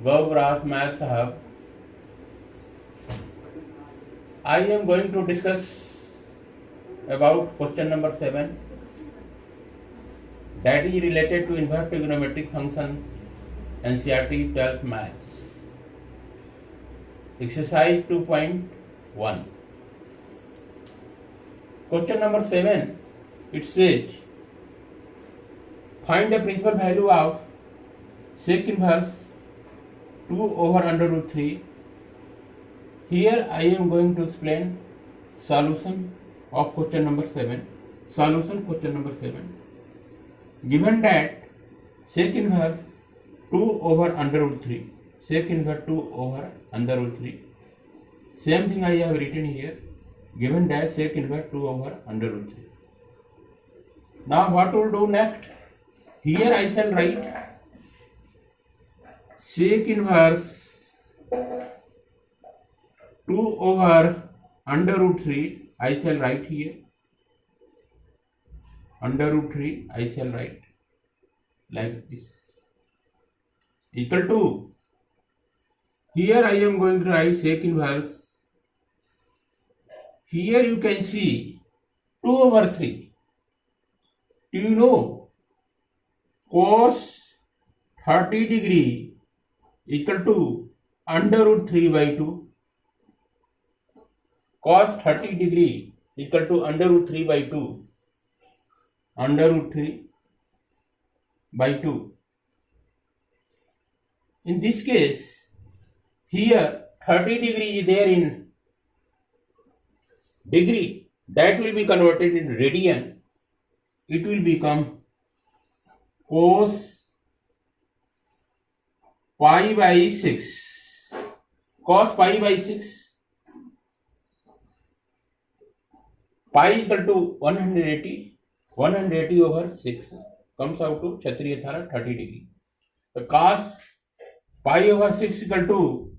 Gaugrass Math Sahab. I am going to discuss about question number 7, that is related to inverse trigonometric functions, NCERT 12th Maths. Exercise 2.1. Question number 7, it says, find the principal value of sec inverse 2 over under root 3. Here I am going to explain solution of question number 7. Solution question number 7. Given that sec inverse 2 over under root 3, sec inverse 2 over under root 3, same thing I have written here. Given that sec inverse 2 over under root 3. Now what will do next? Here I shall write sec inverse 2 over under root 3, I shall write here. Under root 3, I shall write like this. Equal to, here I am going to write sec inverse. Here you can see 2 over 3. Do you know cos 30 degree equal to under root 3 by 2? Cos 30 degree equal to under root 3 by 2. Under root 3 by 2. In this case, here 30 degree is there in degree. That will be converted in radian. It will become cos pi by 6. Cos pi by 6. Pi equal to 180. 180 over 6 comes out to Kshatriya Thara 30 degree. The cos pi over 6 equal to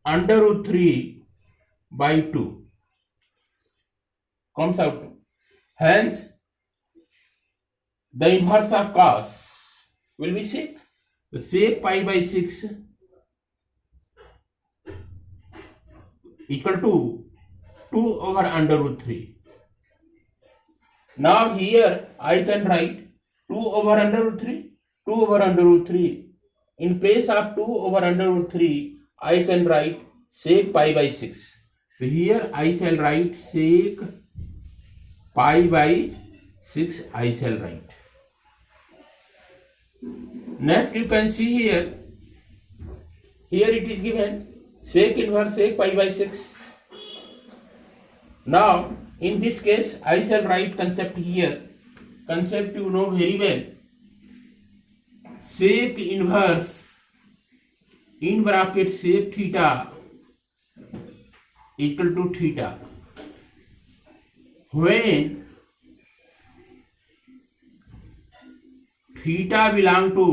under root 3 by 2 comes out to. Hence, the inverse of cos will be sec. So sec pi by 6 equal to 2 over under root 3. Now here I can write 2 over under root 3. 2 over under root 3. In place of 2 over under root 3, I can write sec pi by 6. So here I shall write sec pi by 6 I shall write. Next you can see here it is given sec inverse sec pi by 6. Now in this case I shall write concept here. Concept you know very well. Sec inverse in bracket sec theta equal to theta. When theta belong to,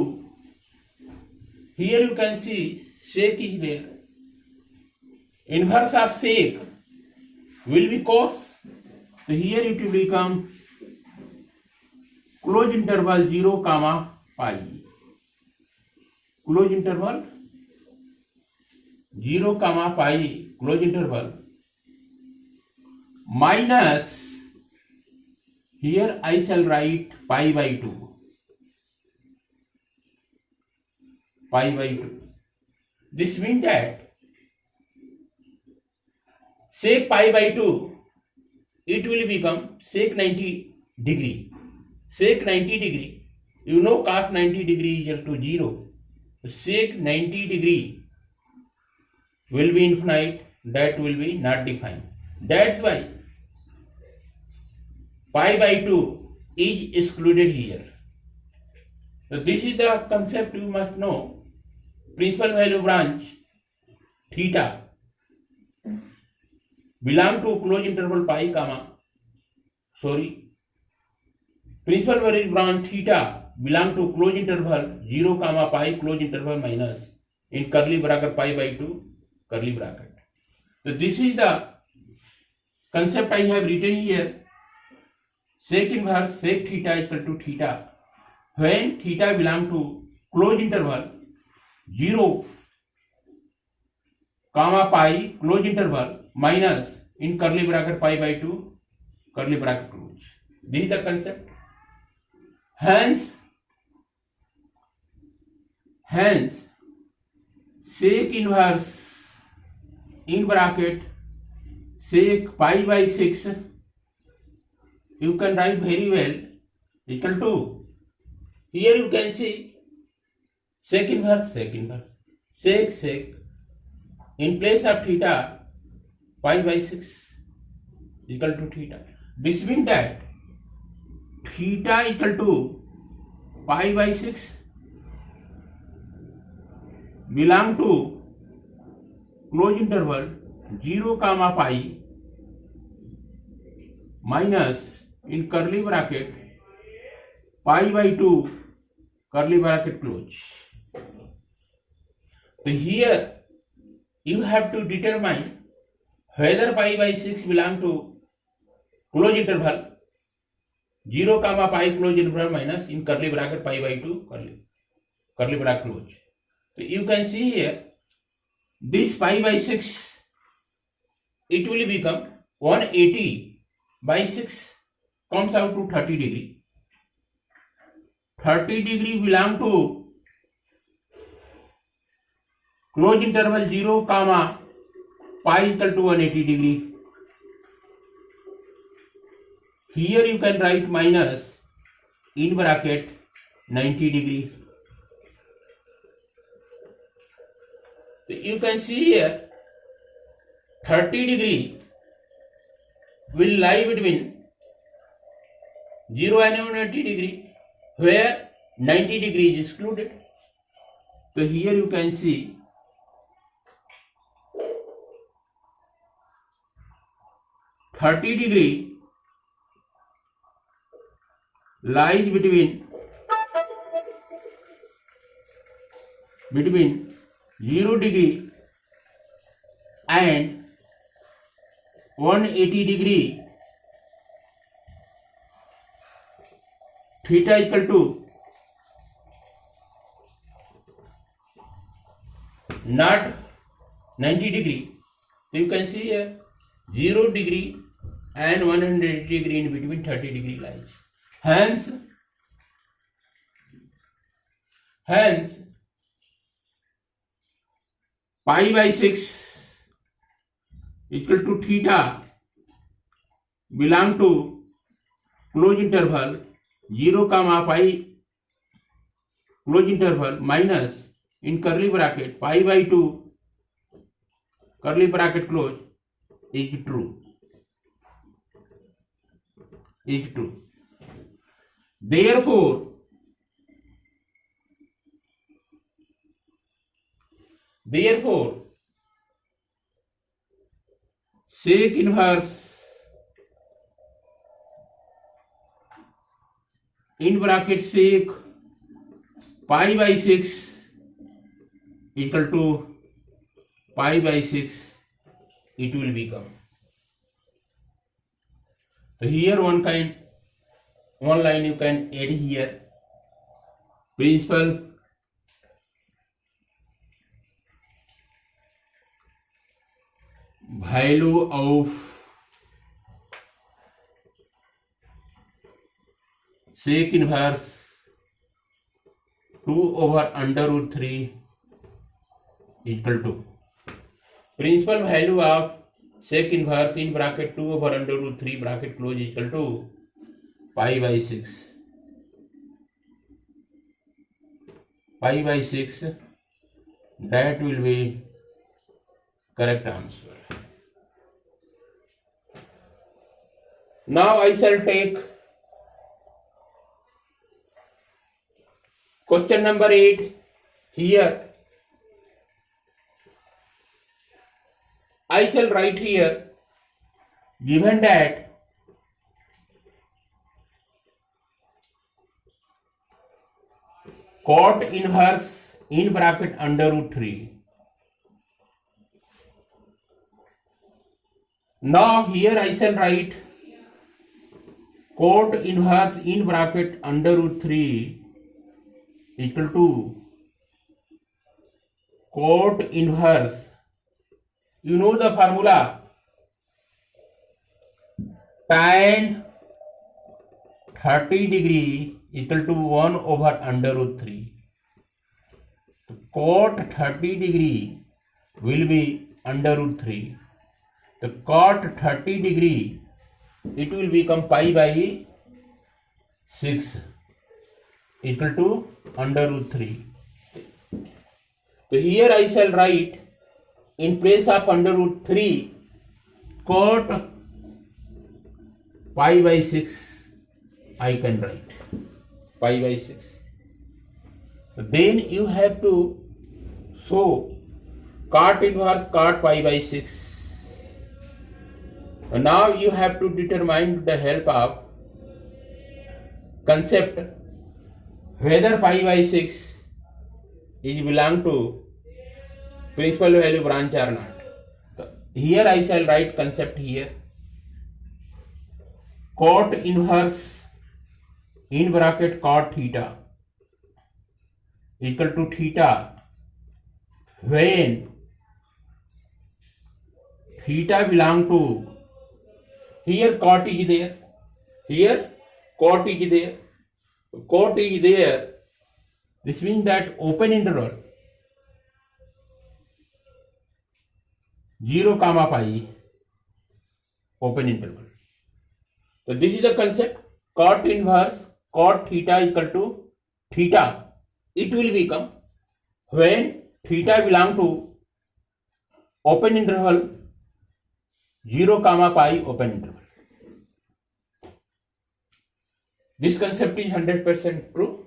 here you can see sec is there. Inverse of sec will be cos. So here it will become close interval 0 comma pi. Close interval 0 comma pi close interval minus, here I shall write pi by 2. Pi by 2. This means that sec pi by 2, it will become sec 90 degree. Sec 90 degree. You know cos 90 degree is equal to 0. Sec 90 degree will be infinite. That will be not defined. That's why pi by 2 is excluded here. So this is the concept you must know. Principal value branch theta belong to close interval pi comma, principal value branch theta belong to close interval 0 comma pi close interval minus in curly bracket pi by 2 curly bracket. So this is the concept I have written here. Sec inverse sec theta equal to theta when theta belong to closed interval 0 comma pi close interval minus in curly bracket pi by 2 curly bracket close. This is the concept. Hence sec inverse in bracket sec pi by 6 you can write very well equal to, here you can see sec inverse sec in place of theta pi by 6 equal to theta. This means that theta equal to pi by 6 belong to close interval 0 comma pi minus in curly bracket pi by 2 curly bracket close. So here you have to determine whether pi by 6 belong to close interval 0 comma pi close interval minus in curly bracket pi by 2 curly bracket close. So you can see here this pi by 6 it will become 180 by 6 comes out to 30 degree. 30 degree belong to close interval 0 comma pi equal to 180 degree. Here you can write minus in bracket 90 degree. So you can see here 30 degree will lie between 0 and 180 degree, where 90 degree is excluded. So here you can see 30 degree lies between 0 degree and 180 degree. Theta equal to not 90 degree. So you can see here 0 degree and 180 degree in between 30 degree lies. Hence pi by 6 equal to theta belong to close interval 0 comma pi close interval minus in curly bracket pi by 2 curly bracket close is true. Therefore sec inverse in bracket sec pi by 6 equal to pi by 6 it will become. So here one line you can add here. Principal value of sec inverse 2 over under root 3 equal to principal value of sec inverse in bracket 2 over under root 3 bracket close equal to pi by 6. Pi by 6, that will be correct answer. Now I shall take question number 8. Here I shall write here, given that cot inverse in bracket under root 3. Now here I shall write cot inverse in bracket under root 3 equal to cot inverse, you know the formula, tan 30 degree equal to 1 over under root 3. So cot 30 degree will be under root 3. The cot 30 degree, it will become pi by 6 equal to under root 3. So here I shall write in place of under root 3 cot pi by 6 I can write pi by 6. So then you have to show cot inverse cot pi by 6. And now you have to determine with the help of concept whether pi by 6 is belong to principal value branch or not. So here I shall write concept here. Cot inverse in bracket cot theta equal to theta when theta belong to, here cot is there, here cot is there, cot is there. This means that open interval 0 comma pi open interval. So this is the concept. Cot inverse cot theta equal to theta, it will become when theta belong to open interval 0 comma pi open interval. This concept is 100% true.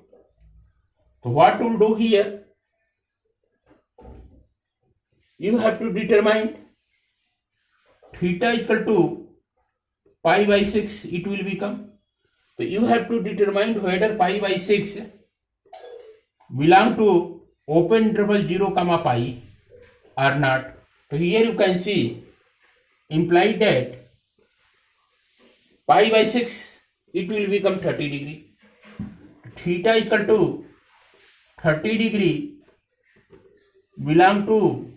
So what to do here? You have to determine theta equal to pi by 6 it will become. So you have to determine whether pi by 6 belong to open interval 0 comma pi or not. So here you can see implied that pi by 6 it will become 30 degree. Theta equal to 30 degree belong to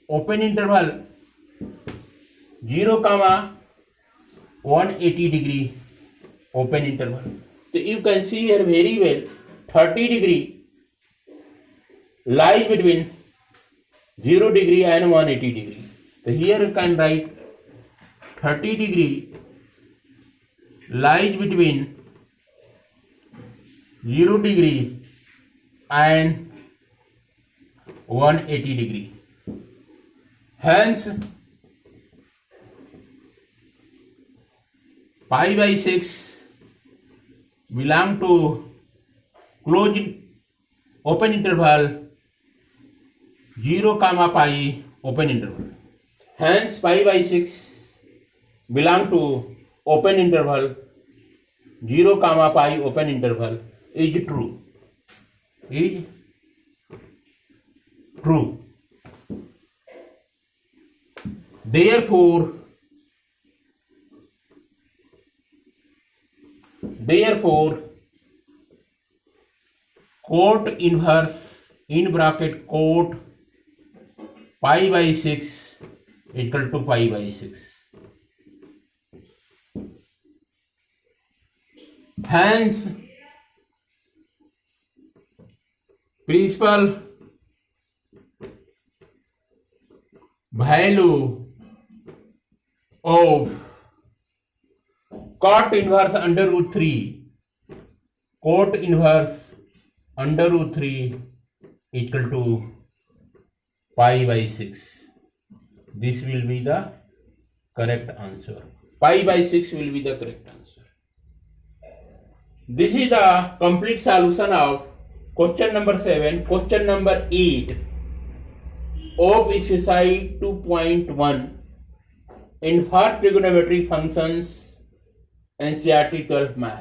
open interval 0 comma 180 degree open interval. So you can see here very well 30 degree lies between 0 degree and 180 degree. So here you can write 30 degree lies between 0 degree and 180 degree. Hence pi by 6 belong to closed open interval 0 comma pi open interval. Hence pi by 6 belong to open interval 0 comma pi open interval is true. Is true. Therefore cot inverse in bracket cot pi by 6 equal to pi by 6. Hence principal value of cot inverse under root 3, cot inverse under root 3 equal to pi by 6. This will be the correct answer. Pi by 6 will be the correct answer. This is the complete solution of question number 7, question number 8 of exercise 2.1 in first trigonometric functions NCERT 12 math.